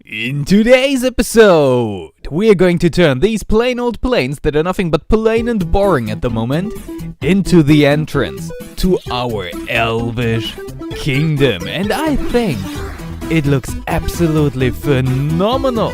In today's episode, we are going to turn these plain old plains that are nothing but plain and boring at the moment into the entrance to our Elvish kingdom. And I think it looks absolutely phenomenal.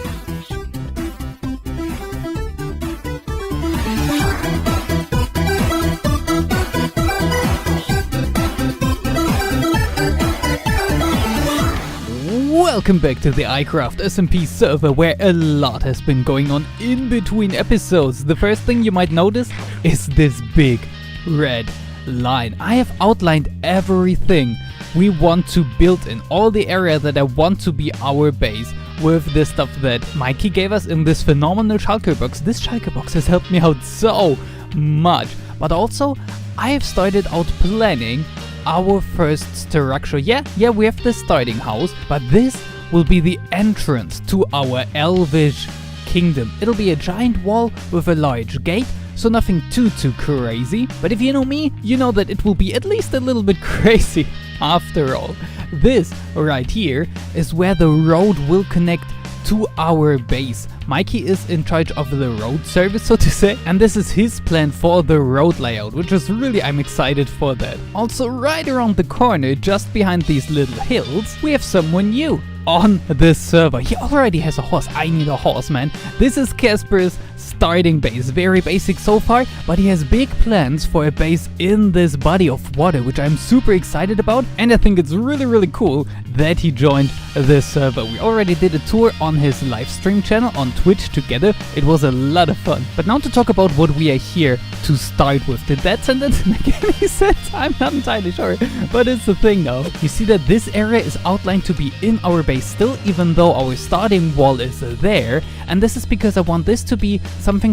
Welcome back to the iCraft SMP server, where a lot has been going on in between episodes. The first thing you might notice is this big red line. I have outlined everything we want to build in all the area that I want to be our base with the stuff that Mikey gave us in this phenomenal shulker box. This shulker box has helped me out so much, but also I have started out planning our first structure. Yeah, we have the starting house, but this will be the entrance to our Elvish kingdom. It'll be a giant wall with a large gate, so nothing too crazy. But if you know me, you know that it will be at least a little bit crazy after all. This right here is where the road will connect to our base. Mikey is in charge of the road service, so to say, and this is his plan for the road layout, which is really, I'm excited for that. Also, right around the corner, just behind these little hills, we have someone new on this server. He already has a horse. I need a horse, man. This is Casper's starting base. Very basic so far, but he has big plans for a base in this body of water, which I'm super excited about, and I think it's really cool that he joined this server. We already did a tour on his live stream channel on Twitch together. It was a lot of fun. But now to talk about what we are here to start with. Did that sentence make any sense? I'm not entirely sure, but it's the thing now. You see that this area is outlined to be in our base still, even though our starting wall is there, and this is because I want this to be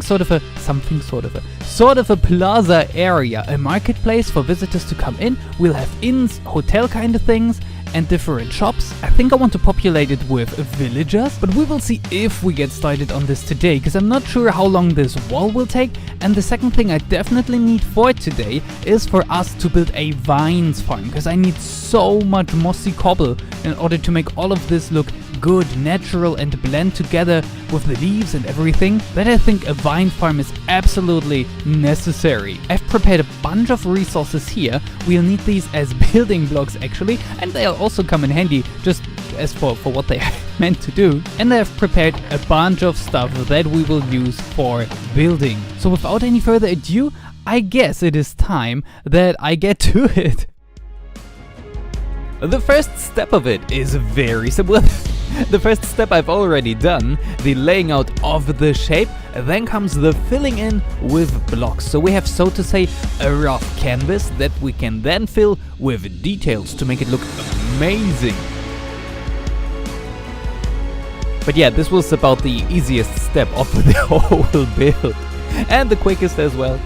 sort of a plaza area, a marketplace for visitors to come in. We'll have inns, hotel kind of things, and different shops. I think I want to populate it with villagers, but we will see if we get started on this today, because I'm not sure how long this wall will take. And the second thing I definitely need for today is for us to build a vines farm, because I need so much mossy cobble in order to make all of this look good, natural, and blend together with the leaves and everything, that I think a vine farm is absolutely necessary. I've prepared a bunch of resources here. We'll need these as building blocks actually, and they'll also come in handy just as for what they are meant to do. And I've prepared a bunch of stuff that we will use for building. So without any further ado, I guess it is time that I get to it. The first step of it is very simple. The first step I've already done, the laying out of the shape, then comes the filling in with blocks. So we have, so to say, a rough canvas that we can then fill with details to make it look amazing. But yeah, this was about the easiest step of the whole build, and the quickest as well.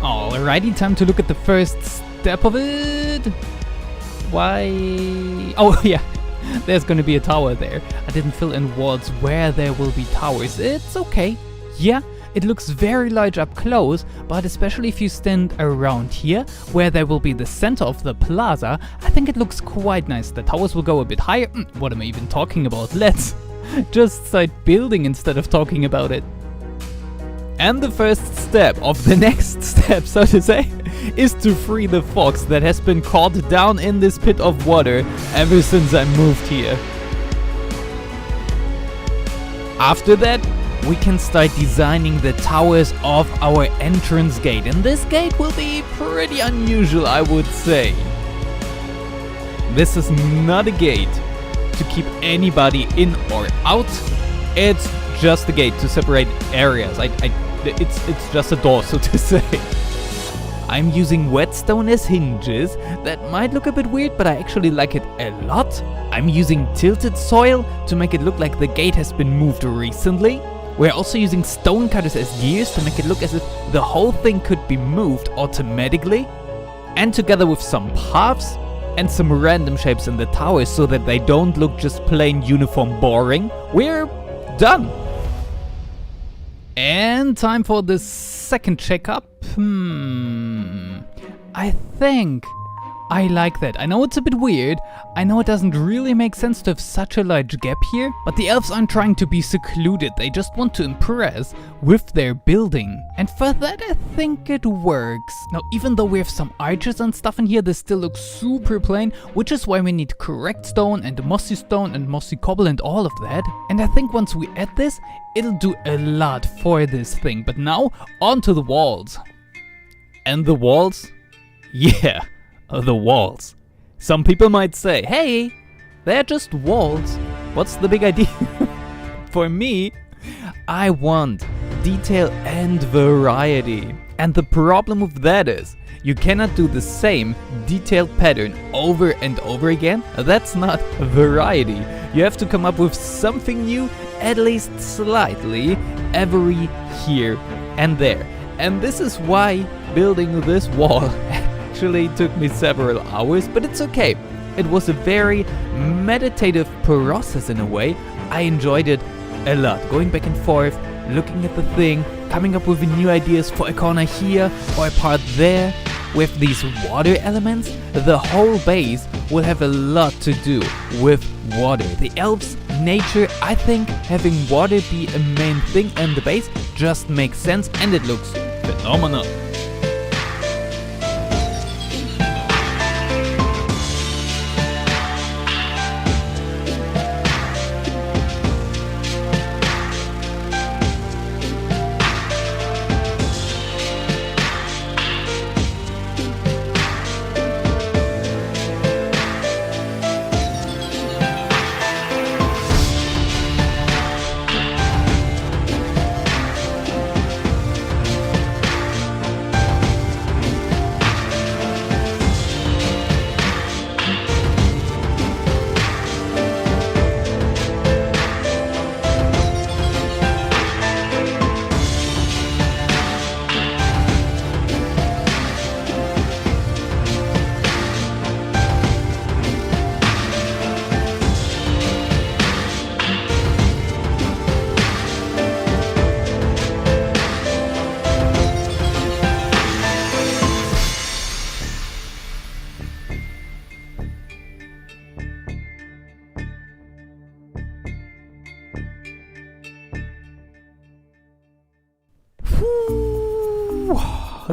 Alrighty, time to look at the first step of it. Why? Oh yeah, there's gonna be a tower there. I didn't fill in walls where there will be towers. It's okay. Yeah, it looks very large up close, but especially if you stand around here, where there will be the center of the plaza, I think it looks quite nice. The towers will go a bit higher. What am I even talking about? Let's just start building instead of talking about it. And the first step of the next step, so to say, is to free the fox that has been caught down in this pit of water ever since I moved here. After that, we can start designing the towers of our entrance gate, and this gate will be pretty unusual, I would say. This is not a gate to keep anybody in or out. It's just a gate to separate areas. It's just a door, so to say. I'm using whetstone as hinges. That might look a bit weird, but I actually like it a lot. I'm using tilted soil to make it look like the gate has been moved recently. We're also using stone cutters as gears to make it look as if the whole thing could be moved automatically. And together with some paths and some random shapes in the towers so that they don't look just plain uniform boring, we're done. And time for the second checkup. I think I like that. I know it's a bit weird. I know it doesn't really make sense to have such a large gap here, but the elves aren't trying to be secluded. They just want to impress with their building. And for that, I think it works. Now, even though we have some arches and stuff in here, this still looks super plain, which is why we need correct stone and mossy cobble and all of that. And I think once we add this, it'll do a lot for this thing. But now, onto the walls. And the walls? Yeah, the walls. Some people might say, hey, they're just walls. What's the big idea? For me, I want detail and variety. And the problem with that is, you cannot do the same detailed pattern over and over again. That's not variety. You have to come up with something new, at least slightly, every here and there. And this is why building this wall actually took me several hours, but it's okay. It was a very meditative process in a way. I enjoyed it a lot. Going back and forth, looking at the thing, coming up with new ideas for a corner here or a part there. With these water elements, the whole base will have a lot to do with water. The elves' nature, I think having water be a main thing in the base just makes sense, and it looks phenomenal.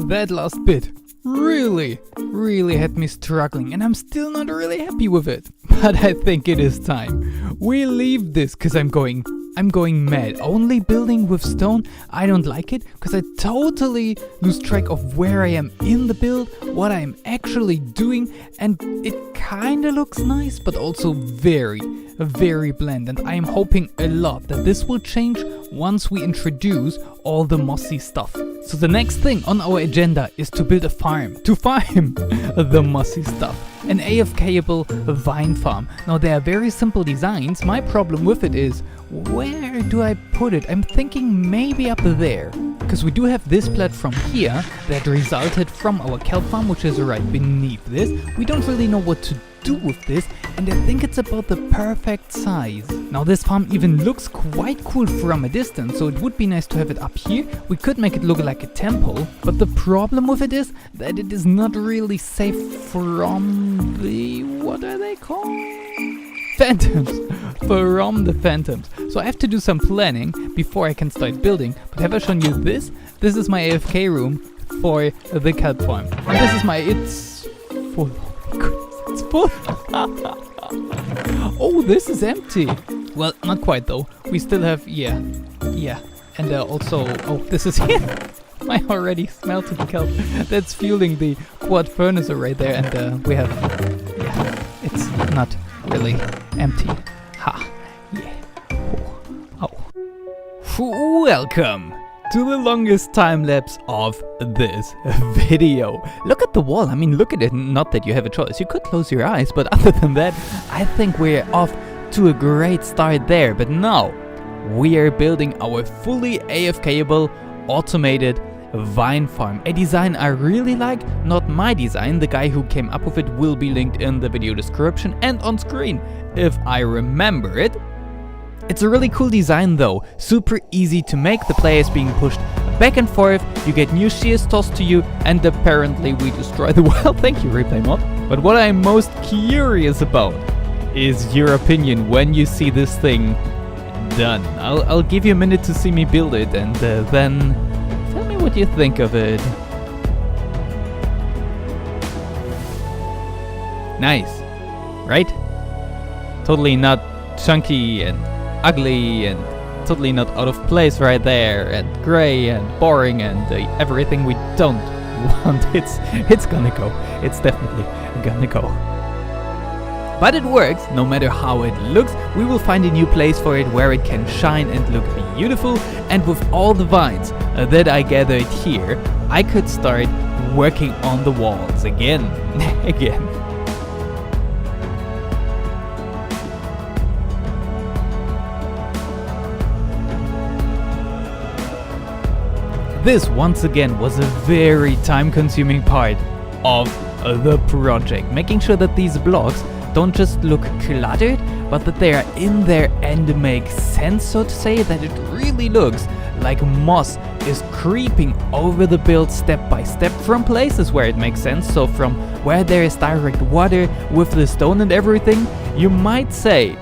That last bit really had me struggling, and I'm still not really happy with it. But I think it is time. We leave this because I'm going mad. Only building with stone, I don't like it because I totally lose track of where I am in the build, what I am actually doing, and it kinda looks nice, but also very bland. And I am hoping a lot that this will change once we introduce all the mossy stuff. So the next thing on our agenda is to build a farm, to farm the mossy stuff. An AFK-able vine farm. Now they are very simple designs. My problem with it is, where do I put it? I'm thinking maybe up there. Because we do have this platform here that resulted from our kelp farm, which is right beneath this. We don't really know what to do with this, and I think it's about the perfect size. Now this farm even looks quite cool from a distance, so it would be nice to have it up here. We could make it look like a temple, but the problem with it is that it is not really safe from the... what are they called? Phantoms! From the phantoms. So I have to do some planning before I can start building. But have I shown you this? This is my AFK room for the kelp farm. And this is my... it's full. Oh my goodness. It's full. Oh, this is empty. Well, not quite though. We still have, yeah. And also, oh, this is here. I already smelted the kelp. That's fueling the quad furnace right there. And we have, yeah, it's not really empty. Ha, yeah. Oh. Welcome to the longest time lapse of this video. Look at the wall. I mean, look at it. Not that you have a choice. You could close your eyes, but other than that, I think we're off to a great start there. But now, we are building our fully AFK-able automated vine farm. A design I really like, not my design. The guy who came up with it will be linked in the video description and on screen, if I remember it. It's a really cool design though, super easy to make, the player is being pushed back and forth, you get new shears tossed to you, and apparently we destroy the world. Thank you, replay mod. But what I'm most curious about is your opinion when you see this thing done. I'll give you a minute to see me build it, and then tell me what you think of it. Nice, right? Totally not chunky and ugly and totally not out of place right there, and gray and boring and everything we don't want. It's gonna go. It's definitely gonna go. But it works. No matter how it looks, we will find a new place for it where it can shine and look beautiful. And with all the vines that I gathered here, I could start working on the walls again. again. This once again was a very time-consuming part of the project, making sure that these blocks don't just look cluttered, but that they are in there and make sense, so to say, that it really looks like moss is creeping over the build step by step from places where it makes sense. So from where there is direct water with the stone and everything, you might say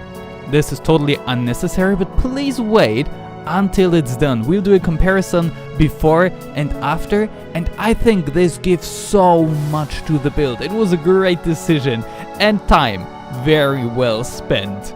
this is totally unnecessary, but please wait until it's done. We'll do a comparison before and after, and I think this gives so much to the build. It was a great decision and time very well spent.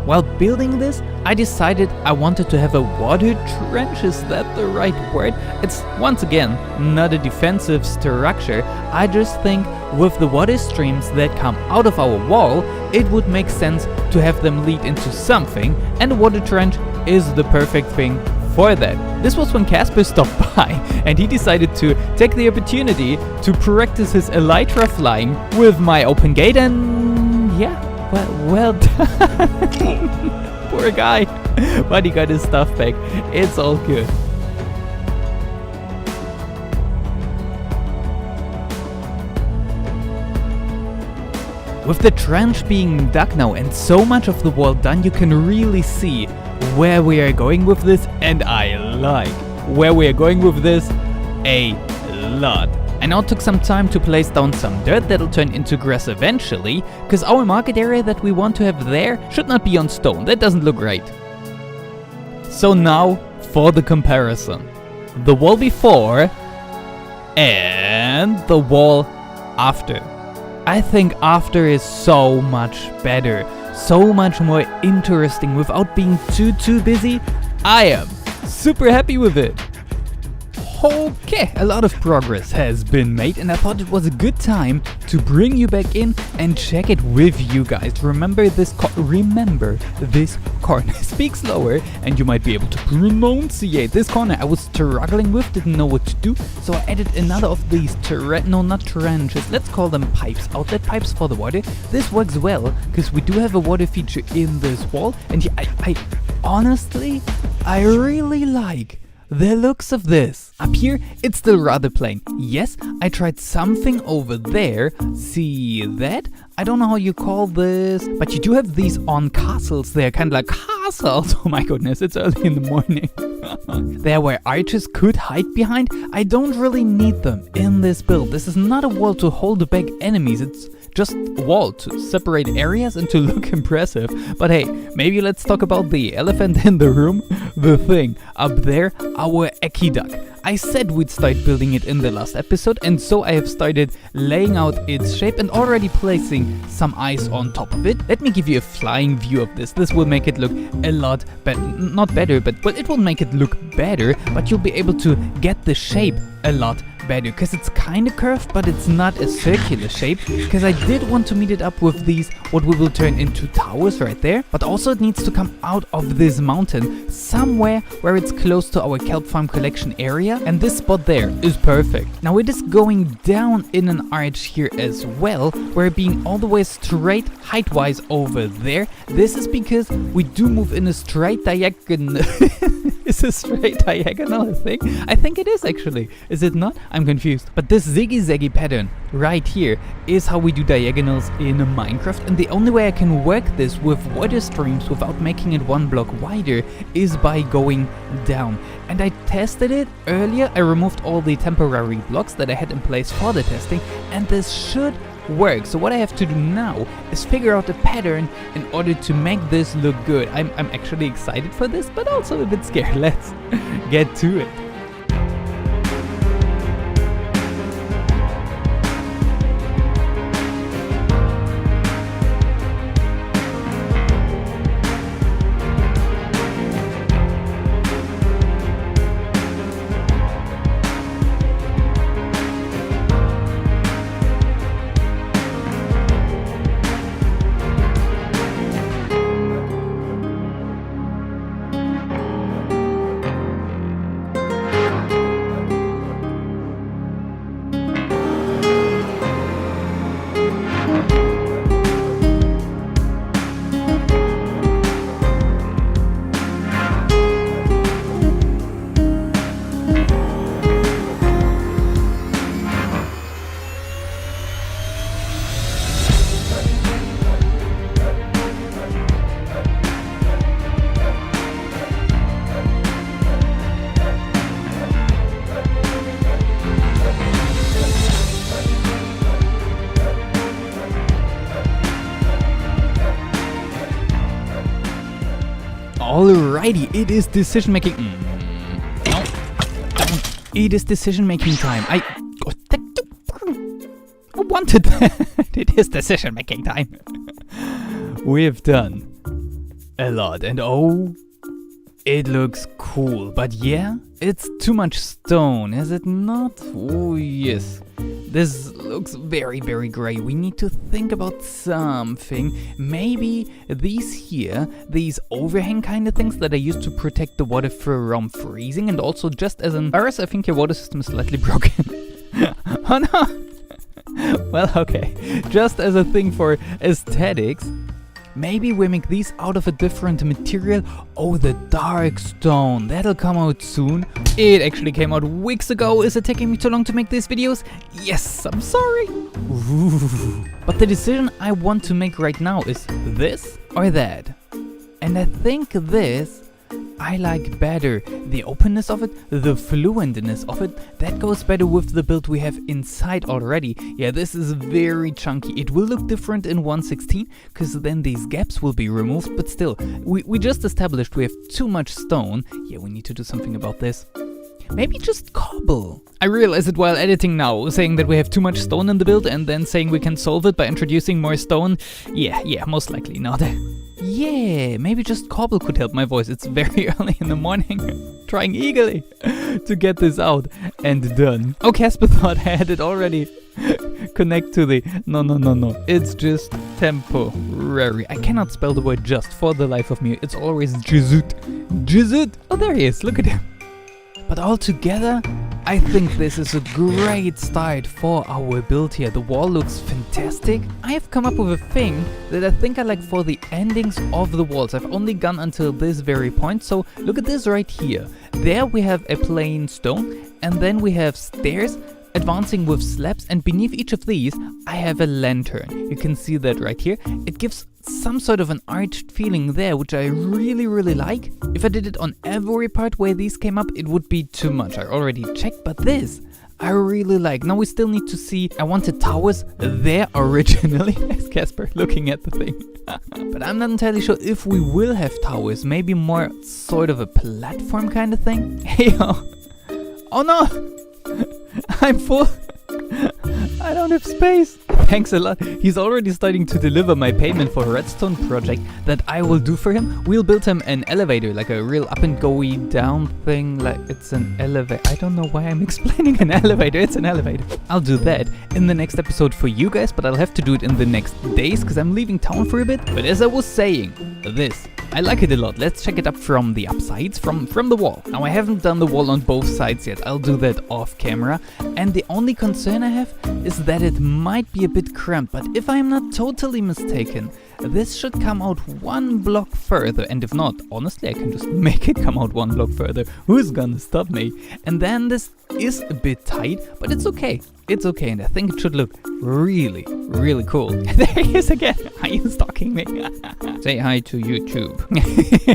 While building this, I decided I wanted to have a water trench. Is that the right word? It's once again not a defensive structure. I just think with the water streams that come out of our wall, it would make sense to have them lead into something, and a water trench is the perfect thing for that. This was when Casper stopped by and he decided to take the opportunity to practice his elytra flying with my open gate, and yeah. Well done. Poor guy. But he got his stuff back. It's all good. With the trench being dug now and so much of the wall done, you can really see where we are going with this, and I like where we are going with this a lot. I now took some time to place down some dirt that'll turn into grass eventually, because our market area that we want to have there should not be on stone. That doesn't look right. So now for the comparison. The wall before and the wall after. I think after is so much better, so much more interesting without being too busy. I am super happy with it. Okay, a lot of progress has been made, and I thought it was a good time to bring you back in and check it with you guys. Remember this corner. Speak slower and you might be able to pronunciate this corner. I was struggling with, didn't know what to do, so I added another of these not trenches, let's call them pipes, outlet pipes for the water. This works well because we do have a water feature in this wall, and yeah, I honestly really like the looks of this. Up here, it's still rather plain. Yes, I tried something over there. See that? I don't know how you call this, but you do have these on castles. They're kind of like castles. Oh my goodness, it's early in the morning. There where archers could hide behind. I don't really need them in this build. This is not a wall to hold back enemies. It's just a wall to separate areas and to look impressive. But hey, maybe let's talk about the elephant in the room. The thing up there, our Aqueduct. I said we'd start building it in the last episode, and so I have started laying out its shape and already placing some ice on top of it. Let me give you a flying view of this. This will make it look a lot better, not better, but well, it will make it look better, but you'll be able to get the shape a lot better, because it's kind of curved, but it's not a circular shape, because I did want to meet it up with these, what we will turn into towers right there, but also it needs to come out of this mountain somewhere where it's close to our kelp farm collection area, and this spot there is perfect. Now it is going down in an arch here as well, where being all the way straight height-wise over there. This is because we do move in a straight diagonal is a straight diagonal thing? I think it is actually. Is it not? I'm confused. But this ziggy-zaggy pattern right here is how we do diagonals in Minecraft, and the only way I can work this with water streams without making it one block wider is by going down. And I tested it earlier. I removed all the temporary blocks that I had in place for the testing, and this should work. So what I have to do now is figure out a pattern in order to make this look good. I'm actually excited for this, but also a bit scared. Let's get to it. Alrighty, it is decision making. No, don't. It is decision making time. I wanted that. It is decision making time. We've done a lot, and oh, it looks cool. But yeah, it's too much stone, is it not? Oh yes. This looks very, very gray. We need to think about something. Maybe these overhang kind of things that I use to protect the water from freezing, and also just as an virus, I think your water system is slightly broken. Oh no! Well, okay. Just as a thing for aesthetics, maybe we make these out of a different material. Oh, the dark stone. That'll come out soon. It actually came out weeks ago. Is it taking me too long to make these videos? Yes, I'm sorry. Ooh. But the decision I want to make right now is this or that. And I think this I like better. The openness of it, the fluentness of it, that goes better with the build we have inside already. Yeah, this is very chunky. It will look different in 1.16, because then these gaps will be removed, but still, we just established we have too much stone. Yeah, we need to do something about this. Maybe just cobble. I realized it while editing now, saying that we have too much stone in the build and then saying we can solve it by introducing more stone. Yeah, most likely not. Yeah, maybe just cobble could help my voice. It's very early in the morning, trying eagerly to get this out and done. Oh, Casper thought I had it already connect to the... No. It's just temporary. I cannot spell the word just for the life of me. It's always Jizut. Oh, there he is. Look at him. But altogether, I think this is a great start for our build here. The wall looks fantastic. I have come up with a thing that I think I like for the endings of the walls. I've only gone until this very point, so look at this right here. There we have a plain stone, and then we have stairs advancing with slabs, and beneath each of these I have a lantern. You can see that right here. It gives some sort of an arched feeling there, which I really like. If I did it on every part where these came up, it would be too much. I already checked, but this I really like. Now we still need to see. I wanted towers there originally. There's Casper looking at the thing. But I'm not entirely sure if we will have towers. Maybe more sort of a platform kind of thing. Hey, oh no! I'm full. I don't have space. Thanks a lot. He's already starting to deliver my payment for a redstone project that I will do for him. We'll build him an elevator, like a real up and go down thing, like it's an elevator. I don't know why I'm explaining an elevator. It's an elevator. I'll do that in the next episode for you guys, but I'll have to do it in the next days because I'm leaving town for a bit. But as I was saying, this, I like it a lot. Let's check it up from the upsides, from the wall. Now I haven't done the wall on both sides yet. I'll do that off camera. And the only concern I have is that it might be a bit cramped, but if I'm not totally mistaken, this should come out 1 block further, and if not, honestly, I can just make it come out 1 block further. Who's gonna stop me? And then this is a bit tight, but it's okay. It's okay, and I think it should look really, really cool. There he is again. Are you stalking me? Say hi to YouTube.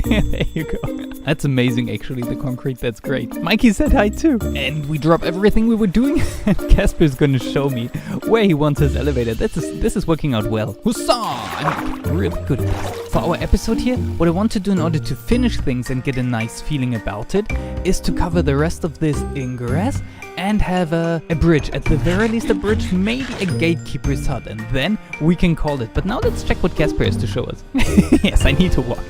There you go. That's amazing, actually, the concrete. That's great. Mikey said hi too. And we drop everything we were doing, and Casper's gonna show me where he wants his elevator. This is working out well. Huzzah! I'm really good at this. For our episode here, what I want to do in order to finish things and get a nice feeling about it is to cover the rest of this in grass and have a bridge. At the very least a bridge, maybe a gatekeeper's hut, and then we can call it. But now let's check what Casper has to show us. Yes, I need to walk.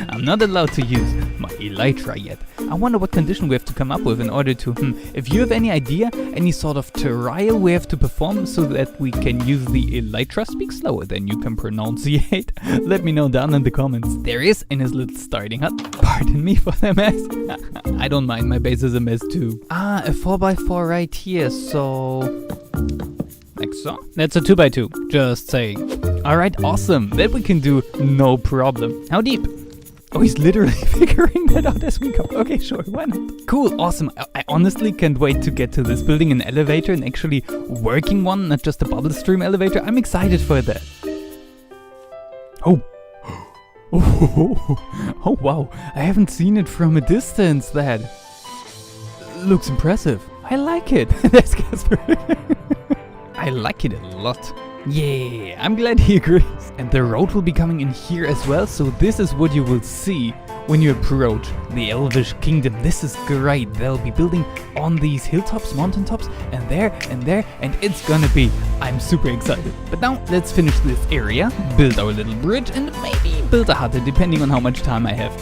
I'm not allowed to use my elytra yet. I wonder what condition we have to come up with in order to, if you have any idea, any sort of trial we have to perform so that we can use the elytra, speak slower than you can pronunciate. Let me know down in the comments. There is in his little starting hut. Pardon me for the mess. I don't mind, my base is a mess too. Ah, a 4x4 right here, so... like so. That's a 2x2, just saying. Alright, awesome. That we can do, no problem. How deep? Oh, he's literally figuring that out as we go. Okay, sure, why not? Cool, awesome. I honestly can't wait to get to this, building an elevator and actually working one, not just a bubble stream elevator. I'm excited for that. Oh. Oh, wow. I haven't seen it from a distance. That looks impressive. I like it. There's Casper. I like it a lot. Yeah, I'm glad he agrees. And the road will be coming in here as well, so this is what you will see when you approach the Elvish Kingdom. This is great. They'll be building on these hilltops, mountaintops, and there, and it's gonna be... I'm super excited. But now, let's finish this area, build our little bridge, and maybe build a hut, depending on how much time I have.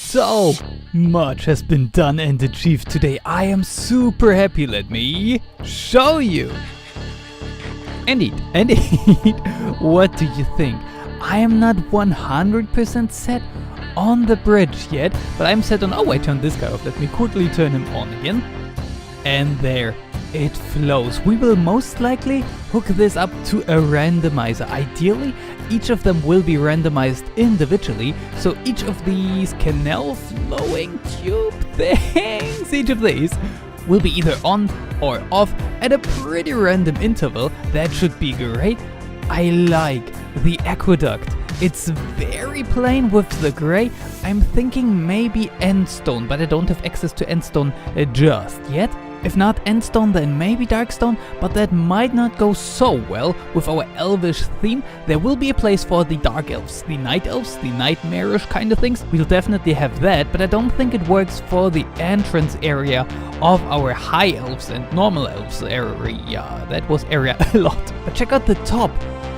So much has been done and achieved today. I am super happy. Let me show you. Indeed. What do you think? I am not 100% set on the bridge yet, but I'm set on... Oh, I turned this guy off. Let me quickly turn him on again. And there it flows. We will most likely hook this up to a randomizer. Ideally, each of them will be randomized individually, so each of these canal flowing tube things, each of these will be either on or off at a pretty random interval. That should be great. I like the aqueduct. It's very plain with the gray. I'm thinking maybe endstone, but I don't have access to endstone just yet. If not endstone, then maybe darkstone, but that might not go so well with our elvish theme. There will be a place for the dark elves, the night elves, the nightmarish kind of things. We'll definitely have that, but I don't think it works for the entrance area of our high elves and normal elves area. That was area a lot. But check out the top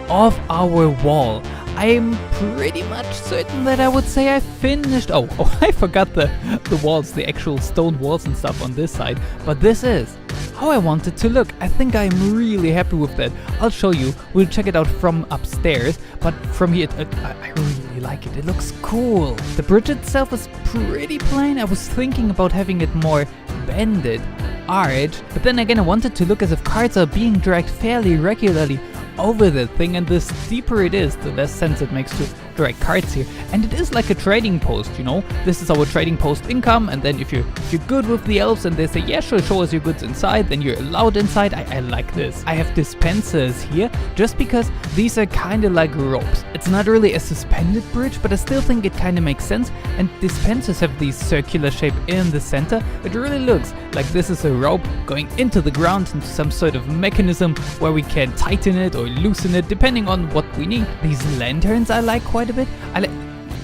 of our wall. I'm pretty much certain that I would say I finished... Oh, I forgot the walls, the actual stone walls and stuff on this side. But this is how I want it to look. I think I'm really happy with that. I'll show you. We'll check it out from upstairs. But from here, I really like it. It looks cool. The bridge itself is pretty plain. I was thinking about having it more bended, arched. But then again, I wanted to look as if carts are being dragged fairly regularly over the thing, and the steeper it is, the less sense it makes to direct cards here, and it is like a trading post, you know. This is our trading post income, and then if you're good with the elves and they say, yeah, sure, show us your goods inside, then you're allowed inside. I like this. I have dispensers here just because these are kind of like ropes. It's not really a suspended bridge, but I still think it kind of makes sense, and dispensers have this circular shape in the center. It really looks like this is a rope going into the ground, into some sort of mechanism where we can tighten it or loosen it depending on what we need. These lanterns I like quite a bit.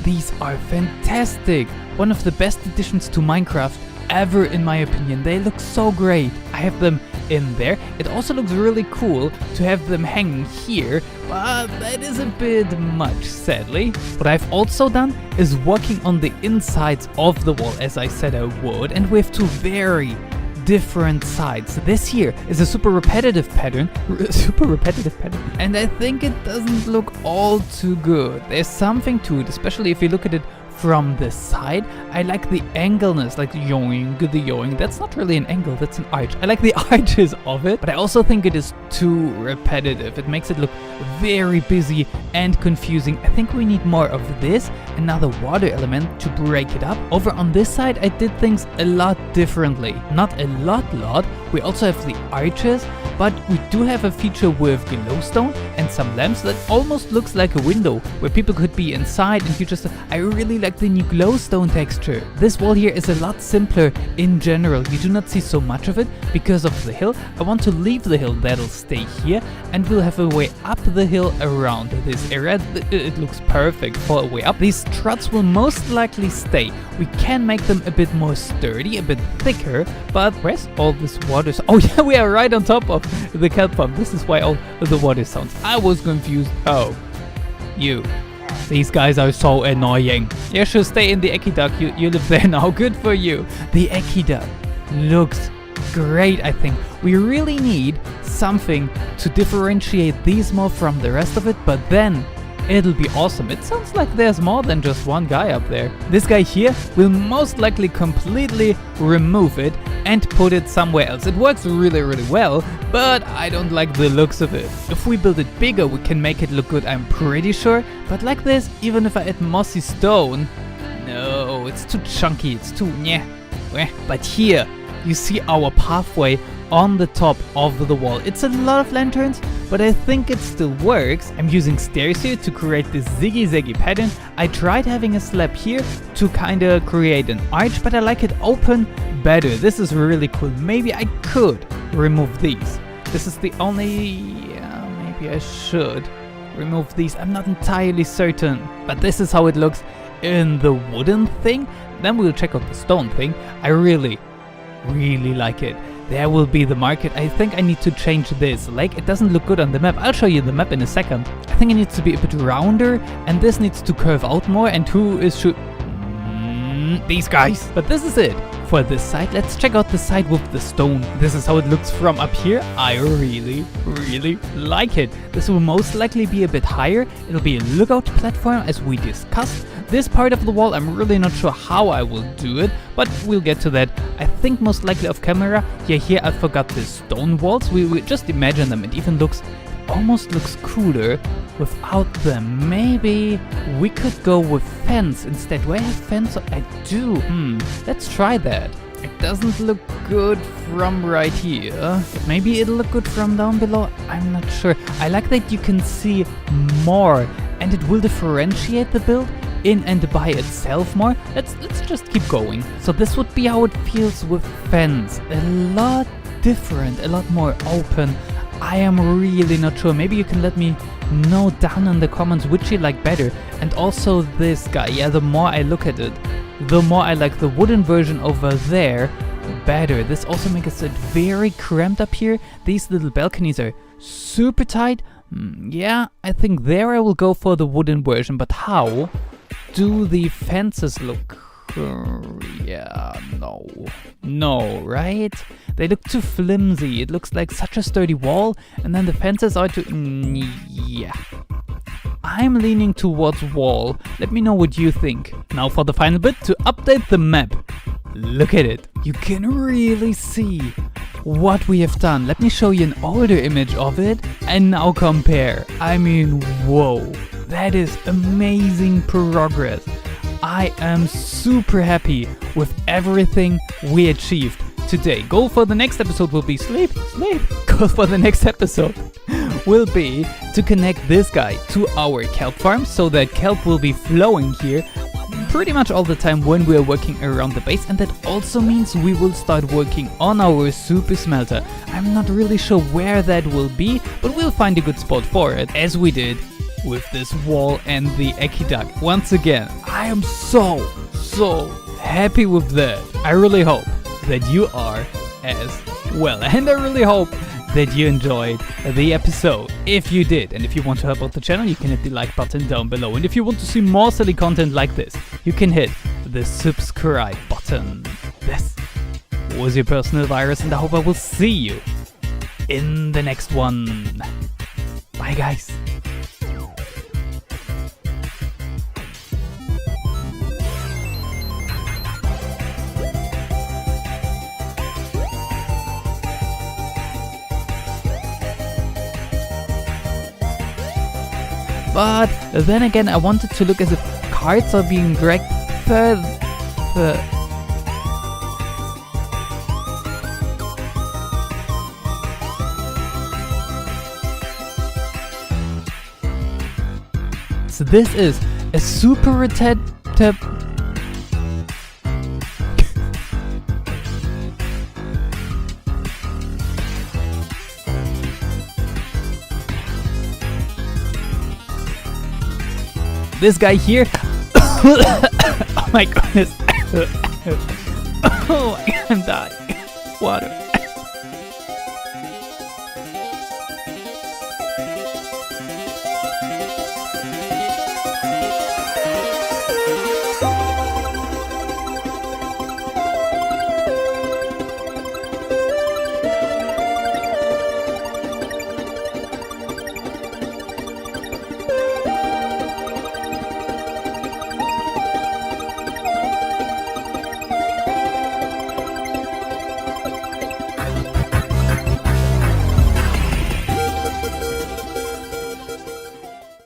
These are fantastic. One of the best additions to Minecraft ever, in my opinion. They look so great. I have them in there. It also looks really cool to have them hanging here, but that is a bit much, sadly. What I've also done is working on the insides of the wall, as I said I would, and we have two very different sides. This here is a super repetitive pattern, and I think it doesn't look all too good. There's something to it, especially if you look at it from the side. I like the angleness, like the yoing. That's not really an angle, that's an arch. I like the arches of it, but I also think it is too repetitive. It makes it look very busy and confusing. I think we need more of this, another water element to break it up. Over on this side, I did things a lot differently. Not a lot. We also have the arches, but we do have a feature with glowstone and some lamps that almost looks like a window where people could be inside, and you just, I really like the new glowstone texture. This wall here is a lot simpler in general. You do not see so much of it because of the hill. I want to leave the hill, that'll stay here, and we'll have a way up the hill around this area. It looks perfect for a way up. These struts will most likely stay. We can make them a bit more sturdy, a bit thicker, but where's all this water? Oh yeah, we are right on top of the kelp pump. This is why all the water sounds. I was confused. Oh, you. These guys are so annoying. You should stay in the Aqueduct. You live there now. Good for you. The Aqueduct looks great, I think. We really need something to differentiate these more from the rest of it, but then it'll be awesome. It sounds like there's more than just one guy up there. This guy here will most likely completely remove it and put it somewhere else. It works really well, but I don't like the looks of it. If we build it bigger, we can make it look good, I'm pretty sure. But like this, even if I add mossy stone, no, it's too chunky, it's too nyeh. But here, you see our pathway on the top of the wall. It's a lot of lanterns, but I think it still works. I'm using stairs here to create this ziggy-zaggy pattern. I tried having a slab here to kinda create an arch, but I like it open better. This is really cool. Maybe I could remove these. This is the only... maybe I should remove these. I'm not entirely certain, but this is how it looks in the wooden thing. Then we'll check out the stone thing. I really like it. There will be the market. I think I need to change this. Like, it doesn't look good on the map. I'll show you the map in a second. I think it needs to be a bit rounder, and this needs to curve out more. And who is these guys. But this is it for this side. Let's check out the side with the stone. This is how it looks from up here. I really like it. This will most likely be a bit higher. It'll be a lookout platform as we discussed. This part of the wall, I'm really not sure how I will do it, but we'll get to that. I think most likely off camera. Yeah, here I forgot the stone walls. We just imagine them. It even almost looks cooler without them. Maybe we could go with fence instead. Do I have fence? I do. Let's try that. It doesn't look good from right here. Maybe it'll look good from down below. I'm not sure. I like that you can see more, and it will differentiate the build in and by itself more. Let's just keep going. So this would be how it feels with fence. A lot different, a lot more open. I am really not sure. Maybe you can let me know down in the comments which you like better. And also this guy. Yeah, the more I look at it, the more I like the wooden version over there better. This also makes it very cramped up here. These little balconies are super tight. Yeah, I think there I will go for the wooden version. But how do the fences look? Yeah, no, right? They look too flimsy. It looks like such a sturdy wall, and then the fences are too... yeah. I'm leaning towards wall. Let me know what you think. Now for the final bit, to update the map. Look at it. You can really see what we have done. Let me show you an older image of it and now compare. I mean, whoa. That is amazing progress. I am super happy with everything we achieved today. Goal for the next episode will be sleep. Goal for the next episode will be to connect this guy to our kelp farm so that kelp will be flowing here pretty much all the time when we are working around the base, and that also means we will start working on our super smelter. I'm not really sure where that will be, but we'll find a good spot for it, as we did with this wall and the Aqueduct. Once again, I am so happy with that. I really hope that you are as well, and I really hope that you enjoyed the episode. If you did, and if you want to help out the channel, you can hit the like button down below. And if you want to see more silly content like this, you can hit the subscribe button. This was your personal virus, and I hope I will see you in the next one. Bye, guys. But then again, I wanted to look as if cards are being dragged further. So this is a super retentive. This guy here. Oh my goodness. Oh my God, I'm dying. Water.